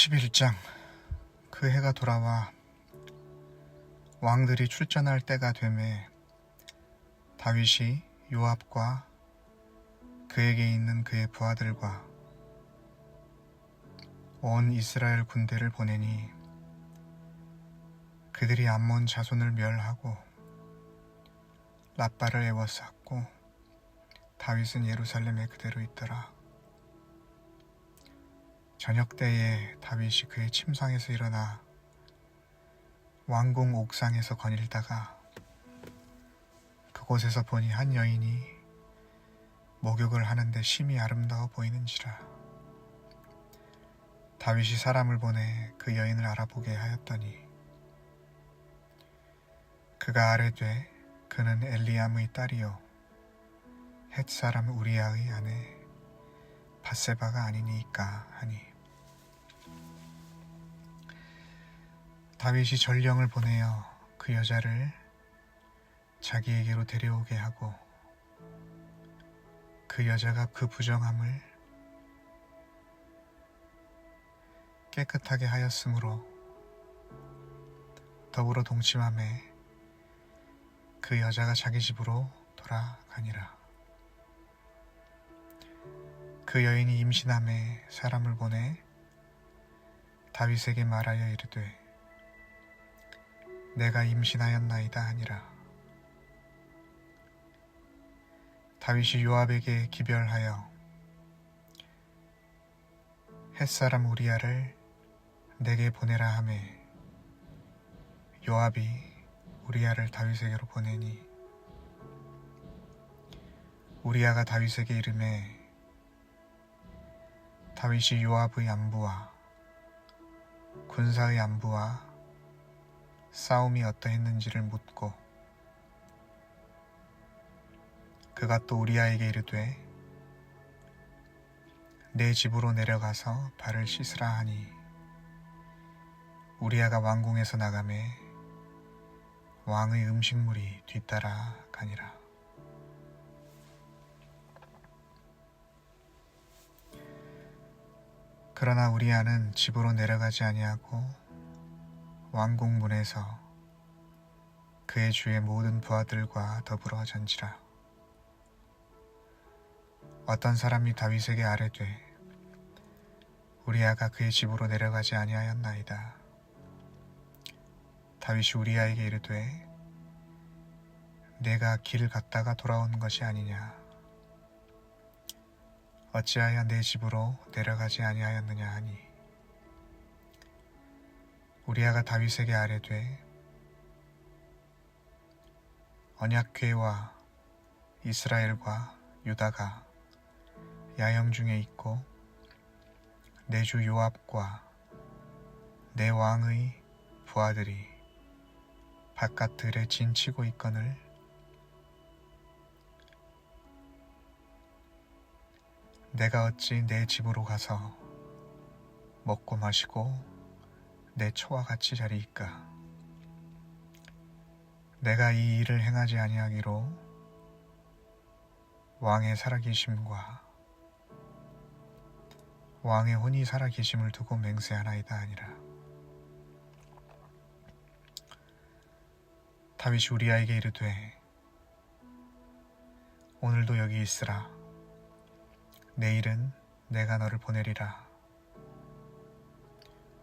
11장. 그 해가 돌아와 왕들이 출전할 때가 되매 다윗이 요압과 그에게 있는 그의 부하들과 온 이스라엘 군대를 보내니 그들이 암몬 자손을 멸하고 랍바를 에워쌌고 다윗은 예루살렘에 그대로 있더라. 저녁 때에 다윗이 그의 침상에서 일어나 왕궁 옥상에서 거닐다가 그곳에서 보니 한 여인이 목욕을 하는데 심히 아름다워 보이는지라. 다윗이 사람을 보내 그 여인을 알아보게 하였더니 그가 아뢰되 그는 엘리암의 딸이요 헷 사람 우리아의 아내 밧세바가 아니니이까 하니, 다윗이 전령을 보내어 그 여자를 자기에게로 데려오게 하고 그 여자가 그 부정함을 깨끗하게 하였으므로 더불어 동침함에 그 여자가 자기 집으로 돌아가니라. 그 여인이 임신함에 사람을 보내 다윗에게 말하여 이르되 내가 임신하였나이다 하니라. 다윗이 요압에게 기별하여 헷사람 우리아를 내게 보내라 하매 요압이 우리아를 다윗에게로 보내니 우리아가 다윗에게 이르매 다윗이 요압의 안부와 군사의 안부와 싸움이 어떠했는지를 묻고 그가 또 우리아에게 이르되 내 집으로 내려가서 발을 씻으라 하니 우리아가 왕궁에서 나가매 왕의 음식물이 뒤따라 가니라. 그러나 우리아는 집으로 내려가지 아니하고 왕궁 문에서 그의 주의 모든 부하들과 더불어 전지라. 어떤 사람이 다윗에게 아뢰되 우리아가 그의 집으로 내려가지 아니하였나이다. 다윗이 우리아에게 이르되 내가 길 갔다가 돌아온 것이 아니냐. 어찌하여 내 집으로 내려가지 아니하였느냐 하니 우리아가 다윗에게 아뢰되 언약궤와 이스라엘과 유다가 야영 중에 있고 내 주 요압과 내 왕의 부하들이 바깥 들에 진치고 있거늘 내가 어찌 내 집으로 가서 먹고 마시고 내 처와 같이 자리이까. 내가 이 일을 행하지 아니하기로 왕의 살아계심과 왕의 혼이 살아계심을 두고 맹세하나이다 하니라. 다윗이 우리아에게 이르되 오늘도 여기 있으라. 내일은 내가 너를 보내리라.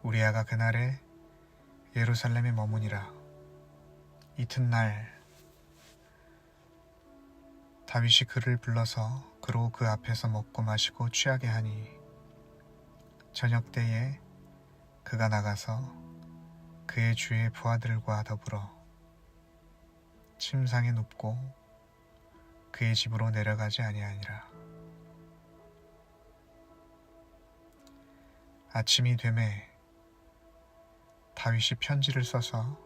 우리아가 그날에 예루살렘에 머무니라. 이튿날 다윗이 그를 불러서 그로 그 앞에서 먹고 마시고 취하게 하니 저녁 때에 그가 나가서 그의 주의 부하들과 더불어 침상에 눕고 그의 집으로 내려가지 아니하니라. 아침이 되매 다윗이 편지를 써서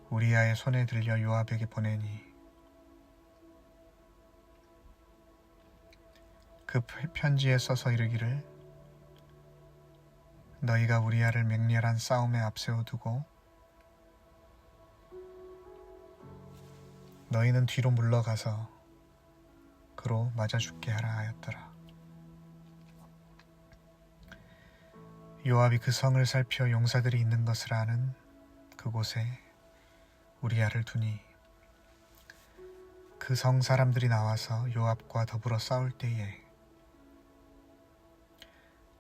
우리아의 손에 들려 요압에게 보내니 그 편지에 써서 이르기를 너희가 우리아를 맹렬한 싸움에 앞세워두고 너희는 뒤로 물러가서 그로 맞아 죽게 하라 하였더라. 요압이 그 성을 살펴 용사들이 있는 것을 아는 그곳에 우리아를 두니 그 성 사람들이 나와서 요압과 더불어 싸울 때에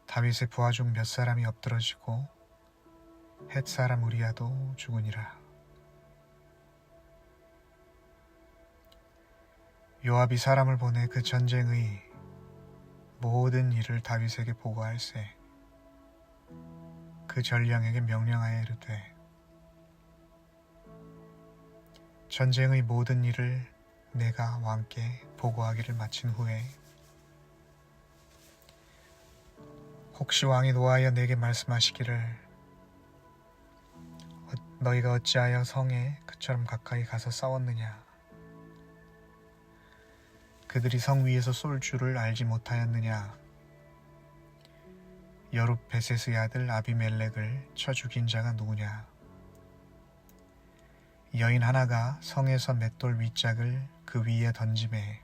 다윗의 부하 중 몇 사람이 엎드러지고 헷 사람 우리아도 죽으니라. 요압이 사람을 보내 그 전쟁의 모든 일을 다윗에게 보고할세 그 전령에게 명령하여 이르되 전쟁의 모든 일을 내가 왕께 보고하기를 마친 후에 혹시 왕이 노하여 내게 말씀하시기를 너희가 어찌하여 성에 그처럼 가까이 가서 싸웠느냐 그들이 성 위에서 쏠 줄을 알지 못하였느냐 여룻베셋의 아들 아비멜렉을 쳐 죽인 자가 누구냐 여인 하나가 성에서 맷돌 윗짝을 그 위에 던짐에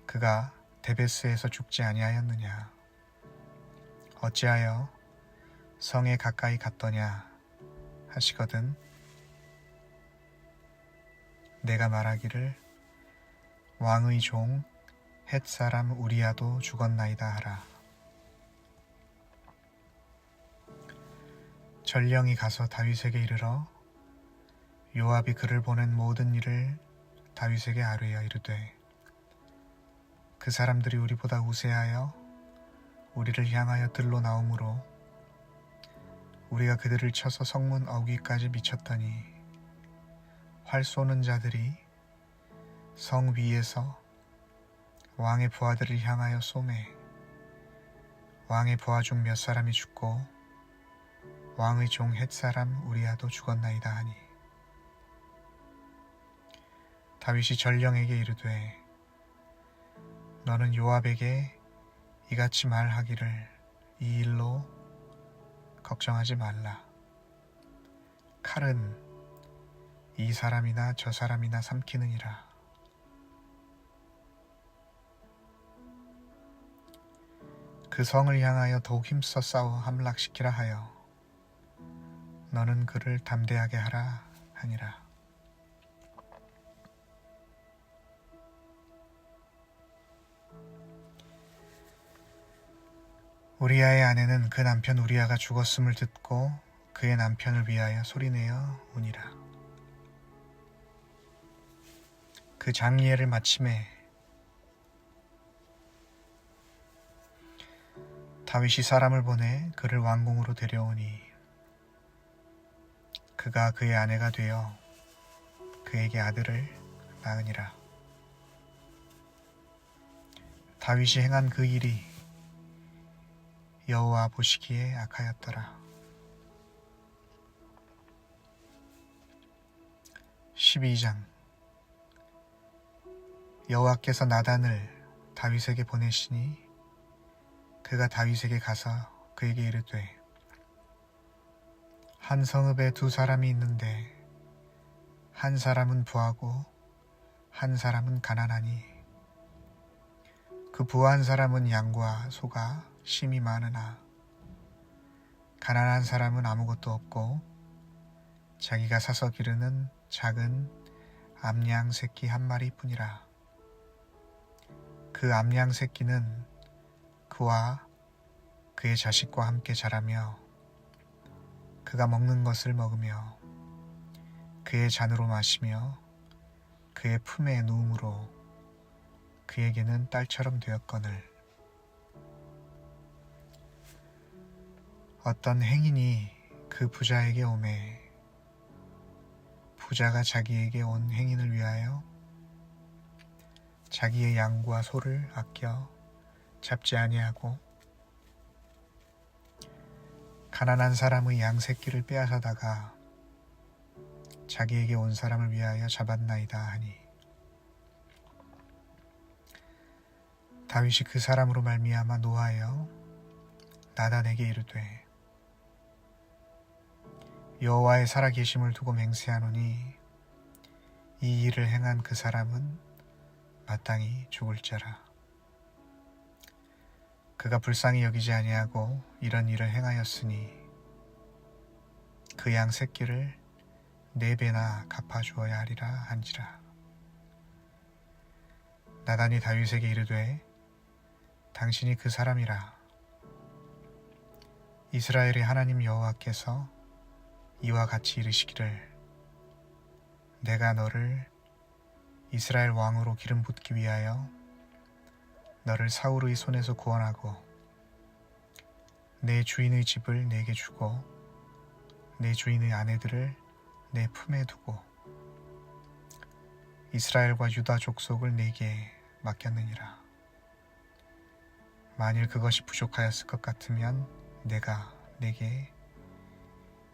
그가 데베스에서 죽지 아니하였느냐 어찌하여 성에 가까이 갔더냐 하시거든 내가 말하기를 왕의 종 헷 사람 우리아도 죽었나이다 하라. 전령이 가서 다윗에게 이르러 요압이 그를 보낸 모든 일을 다윗에게 아뢰어 이르되 그 사람들이 우리보다 우세하여 우리를 향하여 들로 나오므로 우리가 그들을 쳐서 성문 어귀까지 미쳤더니 활 쏘는 자들이 성 위에서 왕의 부하들을 향하여 쏘매 왕의 부하 중 몇 사람이 죽고 왕의 종 헷 사람 우리아도 죽었나이다 하니 다윗이 전령에게 이르되 너는 요압에게 이같이 말하기를 이 일로 걱정하지 말라. 칼은 이 사람이나 저 사람이나 삼키느니라. 그 성을 향하여 더욱 힘써 싸워 함락시키라 하여 너는 그를 담대하게 하라 하니라. 우리아의 아내는 그 남편 우리아가 죽었음을 듣고 그의 남편을 위하여 소리내어 우니라. 그 장례를 마침에 다윗이 사람을 보내 그를 왕궁으로 데려오니 그가 그의 아내가 되어 그에게 아들을 낳으니라. 다윗이 행한 그 일이 여호와 보시기에 악하였더라. 12장 여호와께서 나단을 다윗에게 보내시니 그가 다윗에게 가서 그에게 이르되 한 성읍에 두 사람이 있는데 한 사람은 부하고 한 사람은 가난하니 그 부한 사람은 양과 소가 심이 많으나 가난한 사람은 아무것도 없고 자기가 사서 기르는 작은 암양 새끼 한 마리뿐이라. 그 암양 새끼는 그와 그의 자식과 함께 자라며 그가 먹는 것을 먹으며 그의 잔으로 마시며 그의 품에 누움으로 그에게는 딸처럼 되었거늘 어떤 행인이 그 부자에게 오매 부자가 자기에게 온 행인을 위하여 자기의 양과 소를 아껴 잡지 아니하고 가난한 사람의 양 새끼를 빼앗아다가 자기에게 온 사람을 위하여 잡았나이다 하니 다윗이 그 사람으로 말미암아 노하여 나단에게 이르되 여호와의 살아계심을 두고 맹세하노니 이 일을 행한 그 사람은 마땅히 죽을 자라. 그가 불쌍히 여기지 아니하고 이런 일을 행하였으니 그 양 새끼를 4배나 갚아주어야 하리라 한지라. 나단이 다윗에게 이르되 당신이 그 사람이라. 이스라엘의 하나님 여호와께서 이와 같이 이르시기를 내가 너를 이스라엘 왕으로 기름 붓기 위하여 너를 사울의 손에서 구원하고 내 주인의 집을 내게 주고 내 주인의 아내들을 내 품에 두고 이스라엘과 유다 족속을 내게 맡겼느니라. 만일 그것이 부족하였을 것 같으면 내가 내게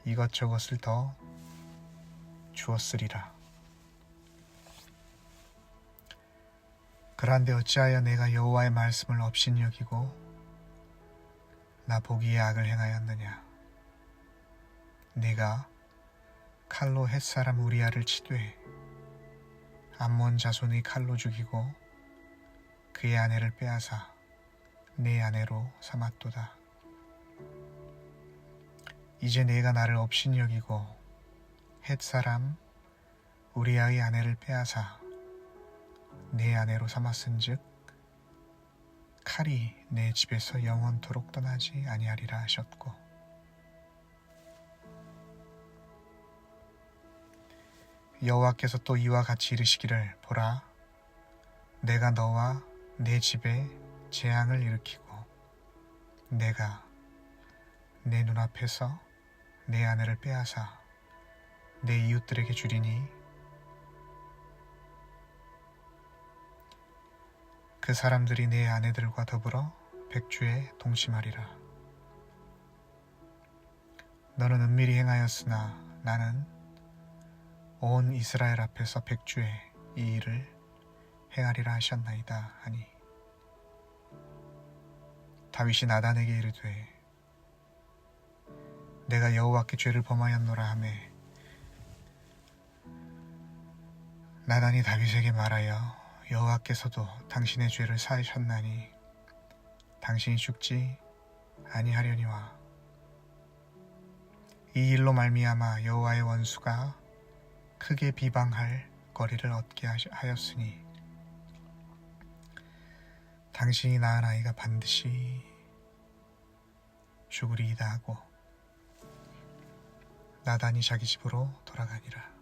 이것저것을 더 주었으리라. 그런데 어찌하여 내가 여호와의 말씀을 업신이 여기고 나 보기에 악을 행하였느냐. 내가 칼로 햇사람 우리아를 치되 암몬 자손의 칼로 죽이고 그의 아내를 빼앗아 내 아내로 삼았도다. 이제 내가 나를 업신이 여기고 햇사람 우리아의 아내를 빼앗아 내 아내로 삼았은즉 칼이 내 집에서 영원토록 떠나지 아니하리라 하셨고 여호와께서 또 이와 같이 이르시기를 보라 내가 너와 내 집에 재앙을 일으키고 내가 내 눈앞에서 내 아내를 빼앗아 내 이웃들에게 주리니 그 사람들이 내 아내들과 더불어 백주에 동침하리라. 너는 은밀히 행하였으나 나는 온 이스라엘 앞에서 백주에 이 일을 행하리라 하셨나이다 하니 다윗이 나단에게 이르되 내가 여호와께 죄를 범하였노라 하매 나단이 다윗에게 말하여 여호와께서도 당신의 죄를 사하셨나니 당신이 죽지 아니하려니와 이 일로 말미암아 여호와의 원수가 크게 비방할 거리를 얻게 하였으니 당신이 낳은 아이가 반드시 죽으리이다 하고 나단이 자기 집으로 돌아가니라.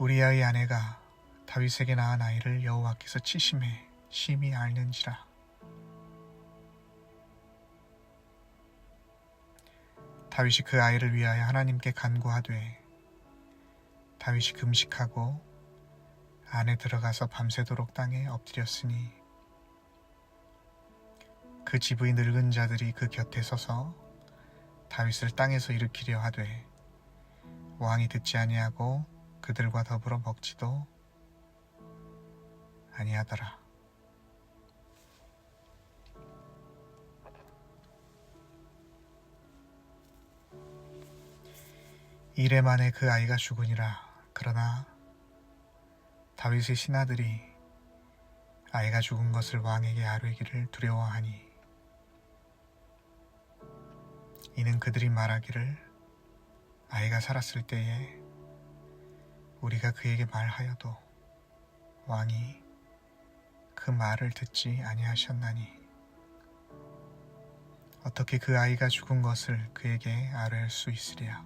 우리아의 아내가 다윗에게 낳은 아이를 여호와께서 치심해 심히 앓는지라. 다윗이 그 아이를 위하여 하나님께 간구하되 다윗이 금식하고 안에 들어가서 밤새도록 땅에 엎드렸으니 그 집의 늙은 자들이 그 곁에 서서 다윗을 땅에서 일으키려 하되 왕이 듣지 아니하고 그들과 더불어 먹지도 아니하더라. 이래 만에 그 아이가 죽으니라. 그러나 다윗의 신하들이 아이가 죽은 것을 왕에게 아뢰기를 두려워하니 이는 그들이 말하기를 아이가 살았을 때에 우리가 그에게 말하여도 왕이 그 말을 듣지 아니하셨나니 어떻게 그 아이가 죽은 것을 그에게 아뢰할 수 있으랴.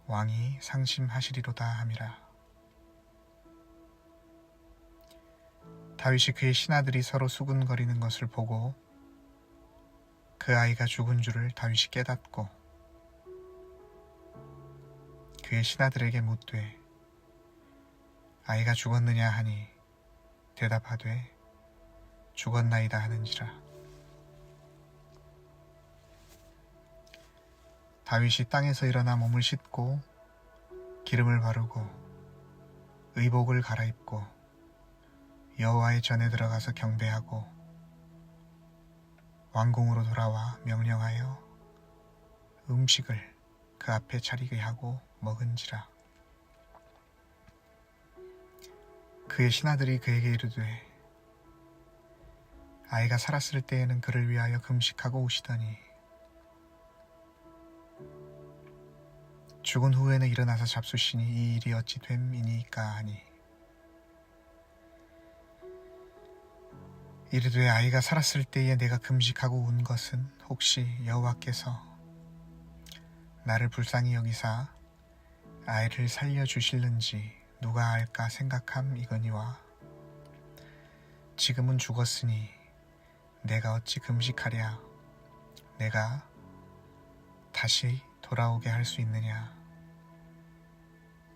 왕이 상심하시리로다 함이라. 다윗이 그의 신하들이 서로 수군거리는 것을 보고 그 아이가 죽은 줄을 다윗이 깨닫고 그의 신하들에게 묻되 아이가 죽었느냐 하니 대답하되 죽었나이다 하는지라. 다윗이 땅에서 일어나 몸을 씻고 기름을 바르고 의복을 갈아입고 여호와의 전에 들어가서 경배하고 왕궁으로 돌아와 명령하여 음식을 그 앞에 차리게 하고 먹은지라. 그의 신하들이 그에게 이르되 아이가 살았을 때에는 그를 위하여 금식하고 오시더니 죽은 후에는 일어나서 잡수시니 이 일이 어찌 됨이니까 하니 이르되 아이가 살았을 때에 내가 금식하고 운 것은 혹시 여호와께서 나를 불쌍히 여기사 아이를 살려주실는지 누가 알까 생각함이거니와 지금은 죽었으니 내가 어찌 금식하랴 내가 다시 돌아오게 할 수 있느냐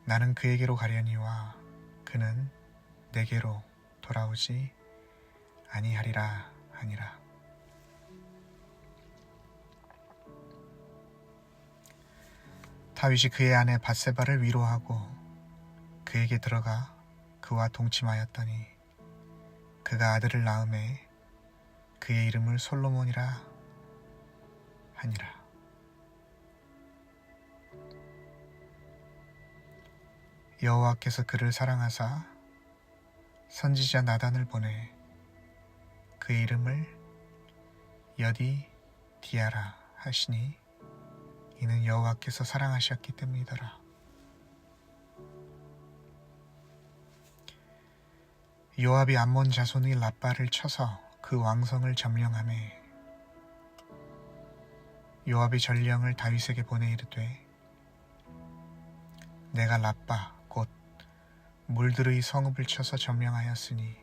나는 그에게로 가려니와 그는 내게로 돌아오지 아니하리라 하니라. 다윗이 그의 아내 밧세바를 위로하고 그에게 들어가 그와 동침하였더니 그가 아들을 낳음에 그의 이름을 솔로몬이라 하니라. 여호와께서 그를 사랑하사 선지자 나단을 보내 그의 이름을 여디디아라 하시니 이는 여호와께서 사랑하셨기 때문이더라. 요압이 암몬 자손의 랍바를 쳐서 그 왕성을 점령하매 요압이 전령을 다윗에게 보내 이르되 내가 랍바 곧 물들의 성읍을 쳐서 점령하였으니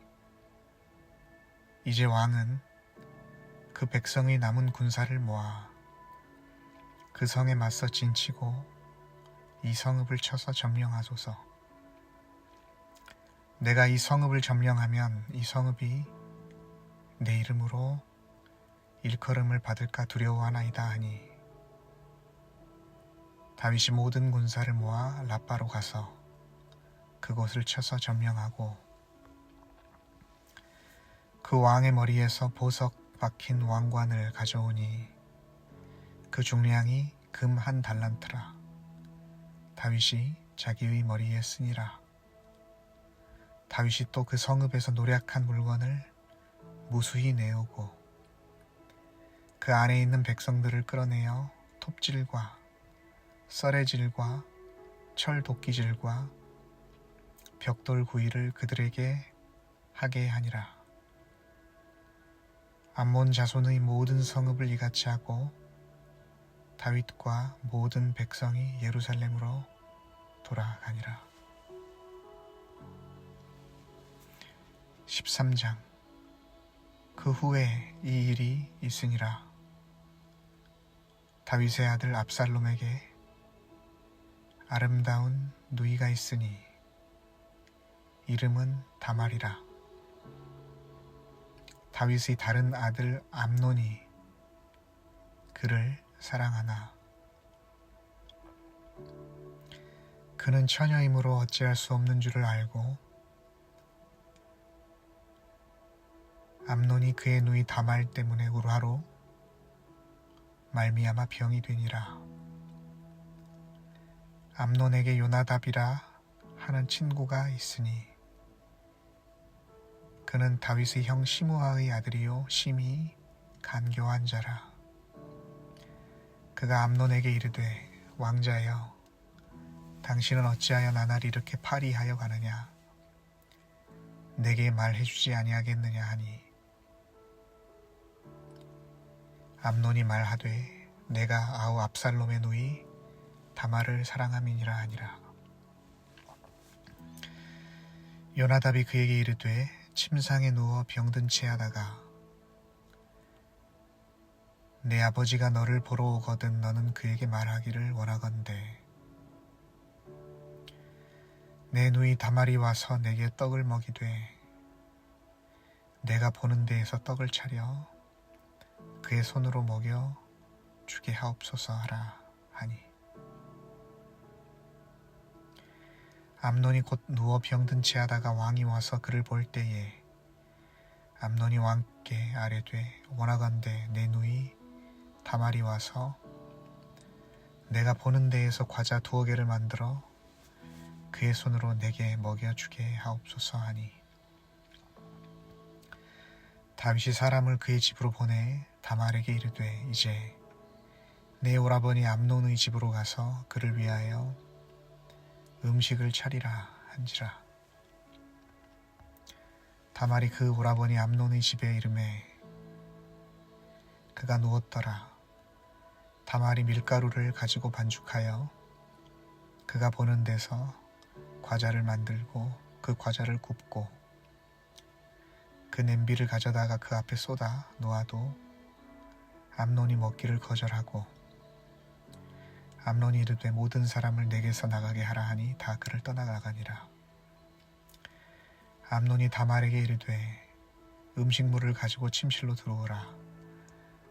이제 왕은 그 백성의 남은 군사를 모아 그 성에 맞서 진치고 이 성읍을 쳐서 점령하소서. 내가 이 성읍을 점령하면 이 성읍이 내 이름으로 일컬음을 받을까 두려워하나이다 하니 다윗이 모든 군사를 모아 랍바로 가서 그곳을 쳐서 점령하고 그 왕의 머리에서 보석 박힌 왕관을 가져오니 그 중량이 금 1달란트라. 다윗이 자기의 머리에 쓰니라. 다윗이 또 그 성읍에서 노략한 물건을 무수히 내오고 그 안에 있는 백성들을 끌어내어 톱질과 썰애질과 철도끼질과 벽돌 구이를 그들에게 하게 하니라. 암몬 자손의 모든 성읍을 이같이 하고 다윗과 모든 백성이 예루살렘으로 돌아가니라. 13장. 그 후에 이 일이 있으니라. 다윗의 아들 압살롬에게 아름다운 누이가 있으니 이름은 다말이라. 다윗의 다른 아들 암논이 그를 사랑하나 그는 처녀이므로 어찌할 수 없는 줄을 알고 암논이 그의 누이 다말 때문에 우라로 말미암아 병이 되니라. 암논에게 요나답이라 하는 친구가 있으니 그는 다윗의 형 시므아의 아들이요 심히 간교한 자라. 그가 암논에게 이르되 왕자여 당신은 어찌하여 나날 이렇게 파리하여 가느냐 내게 말해주지 아니하겠느냐 하니 암논이 말하되 내가 아우 압살롬의 누이 다말을 사랑함이니라 하니라. 요나답이 그에게 이르되 침상에 누워 병든 채 하다가 내 아버지가 너를 보러 오거든 너는 그에게 말하기를 원하건대 내 누이 다말이 와서 내게 떡을 먹이되 내가 보는 데에서 떡을 차려 그의 손으로 먹여 주게 하옵소서 하라 하니 암논이 곧 누워 병든 채 하다가 왕이 와서 그를 볼 때에 암논이 왕께 아뢰되 원하건대 내 누이 다말이 와서 내가 보는 데에서 과자 2개를 만들어 그의 손으로 내게 먹여주게 하옵소서 하니 다윗이 사람을 그의 집으로 보내 다말에게 이르되 이제 내 오라버니 암논의 집으로 가서 그를 위하여 음식을 차리라 한지라. 다말이 그 오라버니 암논의 집에 이르매 그가 누웠더라. 다말이 밀가루를 가지고 반죽하여 그가 보는 데서 과자를 만들고 그 과자를 굽고 그 냄비를 가져다가 그 앞에 쏟아 놓아도 암논이 먹기를 거절하고 암논이 이르되 모든 사람을 내게서 나가게 하라 하니 다 그를 떠나가니라. 암논이 다말에게 이르되 음식물을 가지고 침실로 들어오라.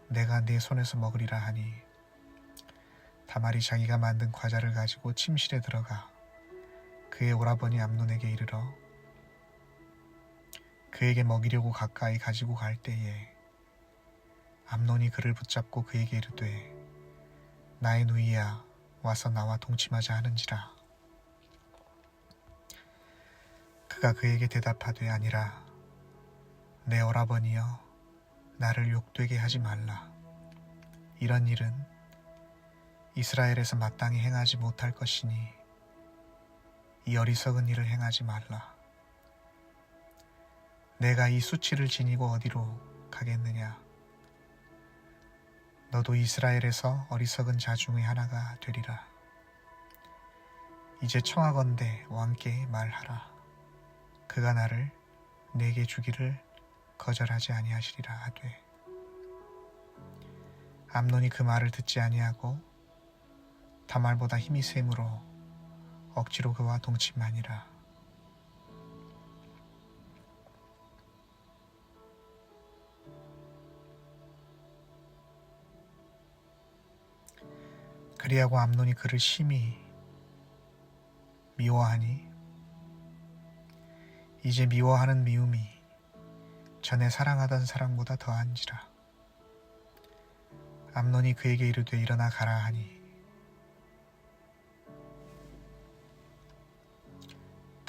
내가 네 손에서 먹으리라 하니 다말이 자기가 만든 과자를 가지고 침실에 들어가 그의 오라버니 암논에게 이르러 그에게 먹이려고 가까이 가지고 갈 때에 암논이 그를 붙잡고 그에게 이르되 나의 누이야 와서 나와 동침하자 하는지라. 그가 그에게 대답하되 아니라 내 오라버니여 나를 욕되게 하지 말라. 이런 일은 이스라엘에서 마땅히 행하지 못할 것이니 이 어리석은 일을 행하지 말라. 내가 이 수치를 지니고 어디로 가겠느냐. 너도 이스라엘에서 어리석은 자 중의 하나가 되리라. 이제 청하건대 왕께 말하라. 그가 나를 내게 주기를 거절하지 아니하시리라 하되 암논이 그 말을 듣지 아니하고 다말보다 힘이 셈으로 억지로 그와 동침하니라. 그리하고 암논이 그를 심히 미워하니 이제 미워하는 미움이 전에 사랑하던 사랑보다 더한지라. 암논이 그에게 이르되 일어나 가라 하니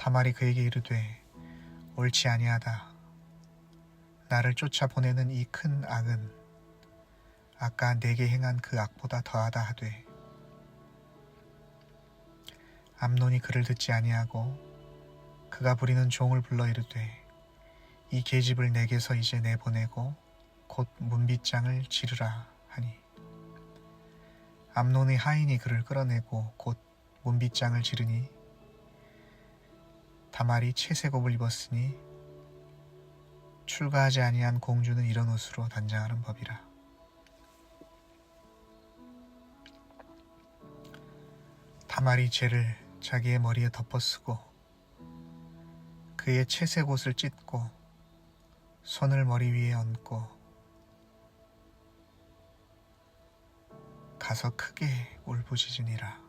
다말이 그에게 이르되 옳지 아니하다. 나를 쫓아보내는 이 큰 악은 아까 내게 행한 그 악보다 더하다 하되 암논이 그를 듣지 아니하고 그가 부리는 종을 불러 이르되 이 계집을 내게서 이제 내보내고 곧 문빗장을 지르라 하니 암논의 하인이 그를 끌어내고 곧 문빗장을 지르니 다말이 채색옷을 입었으니 출가하지 아니한 공주는 이런 옷으로 단장하는 법이라. 다말이 죄를 자기의 머리에 덮어쓰고 그의 채색 옷을 찢고 손을 머리 위에 얹고 가서 크게 울부짖으니라.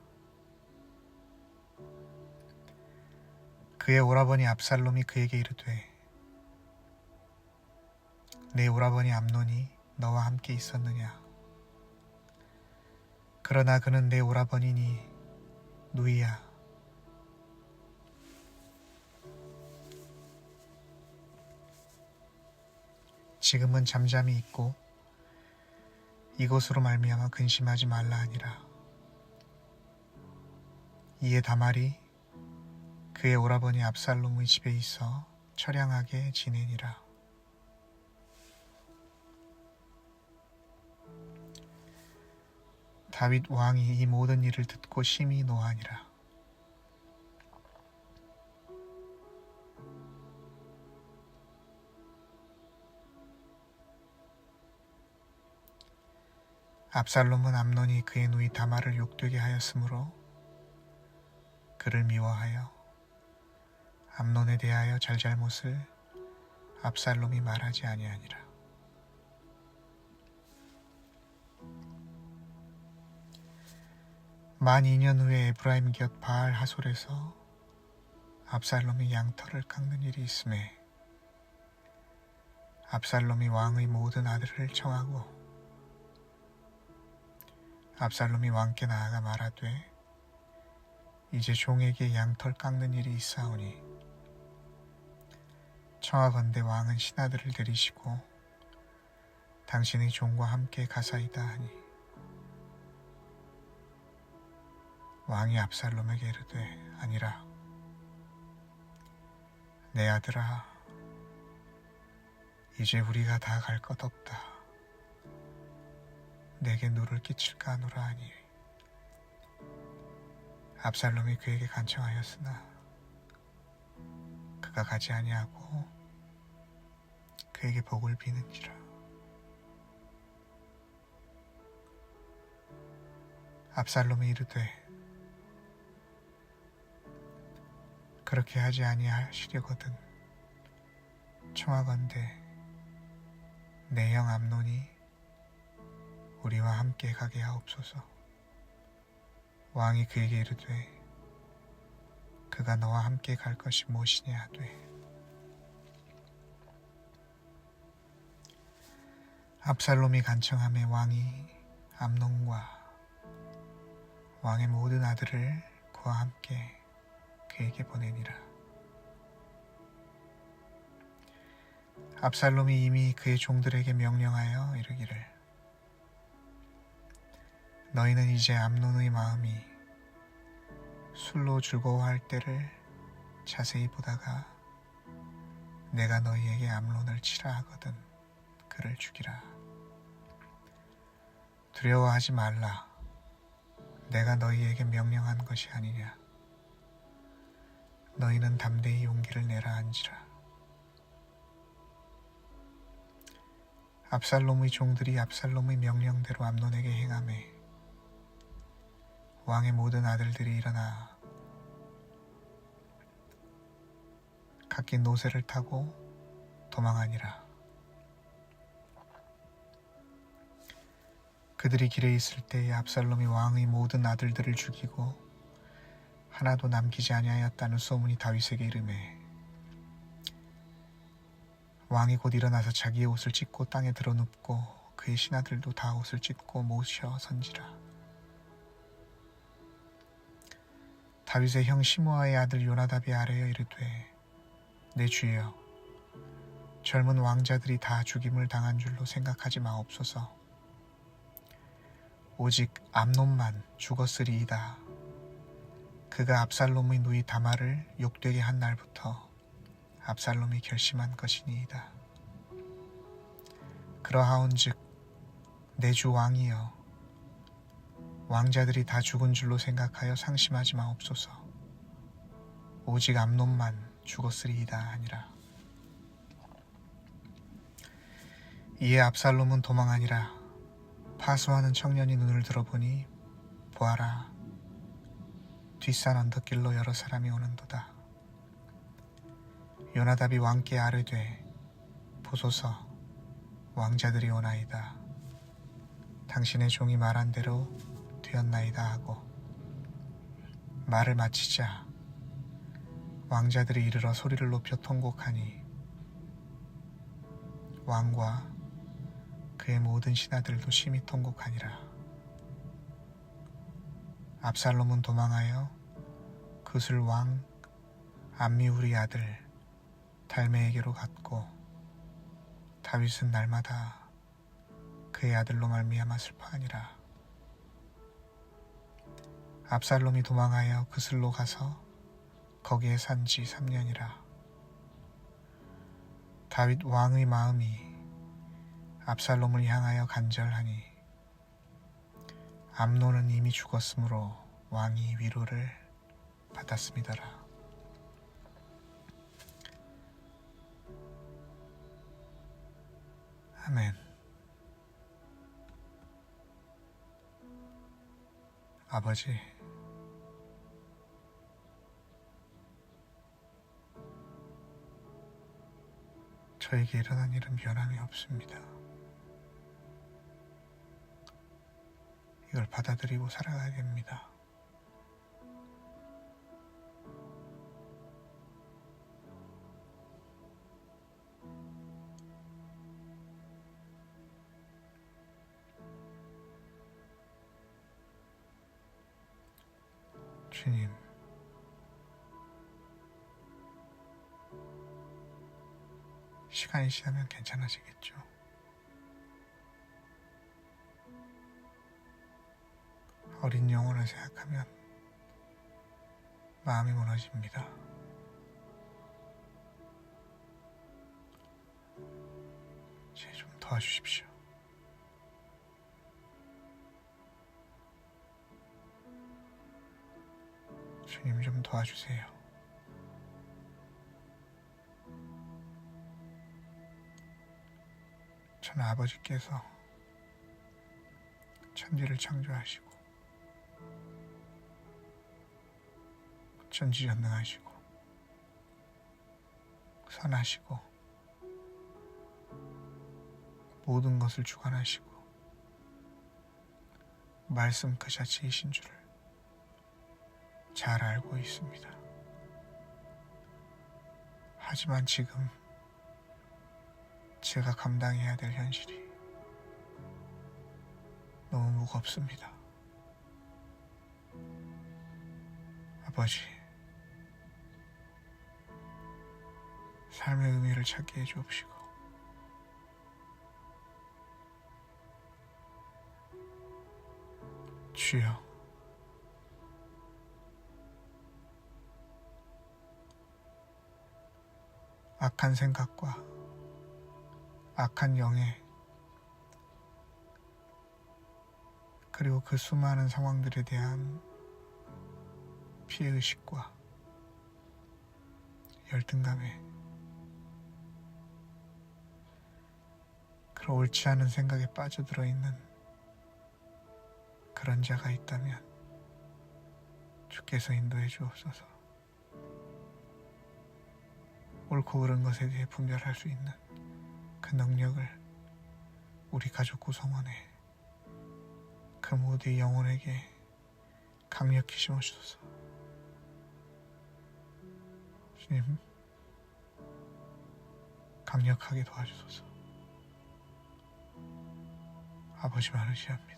그의 오라버니 압살롬이 그에게 이르되 내 오라버니 암논이 너와 함께 있었느냐. 그러나 그는 내 오라버니니 누이야. 지금은 잠잠히 있고 이것으로 말미암아 근심하지 말라 하니라. 이에 다말이 그의 오라버니 압살롬의 집에 있어 처량하게 지내니라. 다윗 왕이 이 모든 일을 듣고 심히 노하니라. 압살롬은 암논이 그의 누이 다말을 욕되게 하였으므로 그를 미워하여 암논에 대하여 잘잘못을 압살롬이 말하지 아니하니라. 만 2년 후에 에브라임 곁 바알 하솔에서 압살롬이 양털을 깎는 일이 있음에 압살롬이 왕의 모든 아들을 청하고 압살롬이 왕께 나아가 말하되 이제 종에게 양털 깎는 일이 있사오니 청하건대 왕은 신하들을 데리시고 당신의 종과 함께 가사이다 하니 왕이 압살롬에게 이르되 아니라 내 아들아 이제 우리가 다 갈 것 없다. 내게 누를 끼칠까 하노라 하니 압살롬이 그에게 간청하였으나 그가 가지 아니하고 그에게 복을 비는지라. 압살롬이 이르되 그렇게 하지 아니하시려거든 청하건대 내 형 암논이 우리와 함께 가게 하옵소서. 왕이 그에게 이르되 그가 너와 함께 갈 것이 무엇이냐 하되 압살롬이 간청하매 왕이 암논과 왕의 모든 아들을 그와 함께 그에게 보내니라. 압살롬이 이미 그의 종들에게 명령하여 이르기를 너희는 이제 암논의 마음이 술로 즐거워할 때를 자세히 보다가 내가 너희에게 암논을 치라 하거든 그를 죽이라. 두려워하지 말라. 내가 너희에게 명령한 것이 아니냐. 너희는 담대히 용기를 내라 한지라. 압살롬의 종들이 압살롬의 명령대로 암논에게 행하매 왕의 모든 아들들이 일어나 각기 노새를 타고 도망하니라. 그들이 길에 있을 때에 압살롬이 왕의 모든 아들들을 죽이고 하나도 남기지 아니하였다는 소문이 다윗에게 이르매 왕이 곧 일어나서 자기의 옷을 찢고 땅에 드러눕고 그의 신하들도 다 옷을 찢고 모셔 선지라. 다윗의 형 시므아의 아들 요나답이 아뢰어 이르되 내 주여 젊은 왕자들이 다 죽임을 당한 줄로 생각하지 마옵소서. 오직 암논만 죽었으리이다. 그가 압살롬의 누이 다말을 욕되게 한 날부터 압살롬이 결심한 것이니이다. 그러하온즉 내 주 왕이여 왕자들이 다 죽은 줄로 생각하여 상심하지 마옵소서. 오직 암논만 죽었으리이다 하니라. 이에 압살롬은 도망하니라. 파수하는 청년이 눈을 들어보니 보아라 뒷산 언덕길로 여러 사람이 오는도다. 요나답이 왕께 아뢰되 보소서 왕자들이 오나이다. 당신의 종이 말한 대로 되었나이다 하고 말을 마치자 왕자들이 이르러 소리를 높여 통곡하니 왕과 그의 모든 신하들도 심히 통곡하니라. 압살롬은 도망하여 그술 왕 암미울의 아들 달메에게로 갔고 다윗은 날마다 그의 아들로 말미암아 슬퍼하니라. 압살롬이 도망하여 그술로 가서 거기에 산 지 3년이라. 다윗 왕의 마음이 압살롬을 향하여 간절하니 암논은 이미 죽었으므로 왕이 위로를 받았음이더라. 아멘. 아버지, 저에게 일어난 일은 변함이 없습니다. 이걸 받아들이고 살아가야 됩니다. 주님, 시간이 지나면 괜찮아지겠죠. 어린 영혼을 생각하면 마음이 무너집니다. 제 좀 도와주십시오. 주님 좀 도와주세요. 저는 아버지께서 천지를 창조하시고 전지전능하시고 선하시고 모든 것을 주관하시고 말씀 그 자체이신 줄을 잘 알고 있습니다. 하지만 지금 제가 감당해야 될 현실이 너무 무겁습니다. 아버지, 삶의 의미를 찾게 해주옵시고 주여, 악한 생각과 악한 영에 그리고 그 수많은 상황들에 대한 피해의식과 열등감에 그런 옳지 않은 생각에 빠져들어 있는 그런 자가 있다면 주께서 인도해 주옵소서. 옳고 그른 것에 대해 분별할 수 있는 그 능력을 우리 가족 구성원에 그 모두의 영혼에게 강력히 심어주소서. 주님, 강력하게 도와주소서. 아버지만 의지합니다.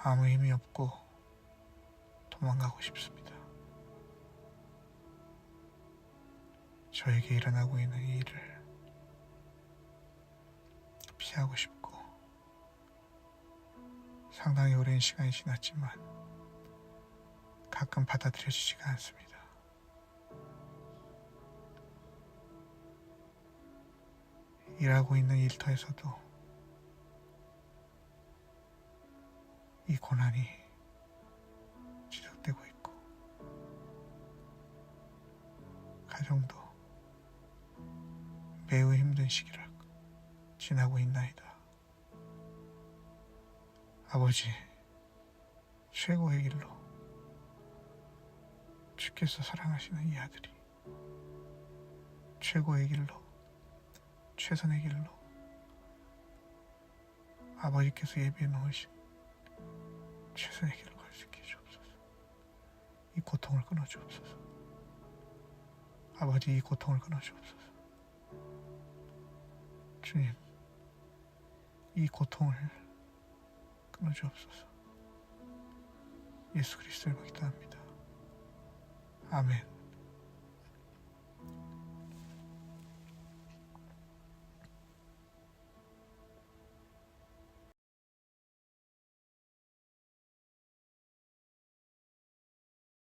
아무 힘이 없고 도망가고 싶습니다. 저에게 일어나고 있는 이 일을 피하고 싶고 상당히 오랜 시간이 지났지만 가끔 받아들여지지가 않습니다. 일하고 있는 일터에서도 이 고난이 지속되고 있고 가정도 매우 힘든 시기를 지나고 있나이다. 아버지, 최고의 길로 주께서 사랑하시는 이 아들이 최고의 길로, 최선의 길로 아버지께서 예비해 놓으신 최선의 길을 갈 수 있게 해주옵소서. 이 고통을 끊어주옵소서. 아버지, 이 고통을 끊어주옵소서. 주님, 이 고통을 끊어주옵소서. 예수 그리스도의 이름으로 기도합니다. 아멘.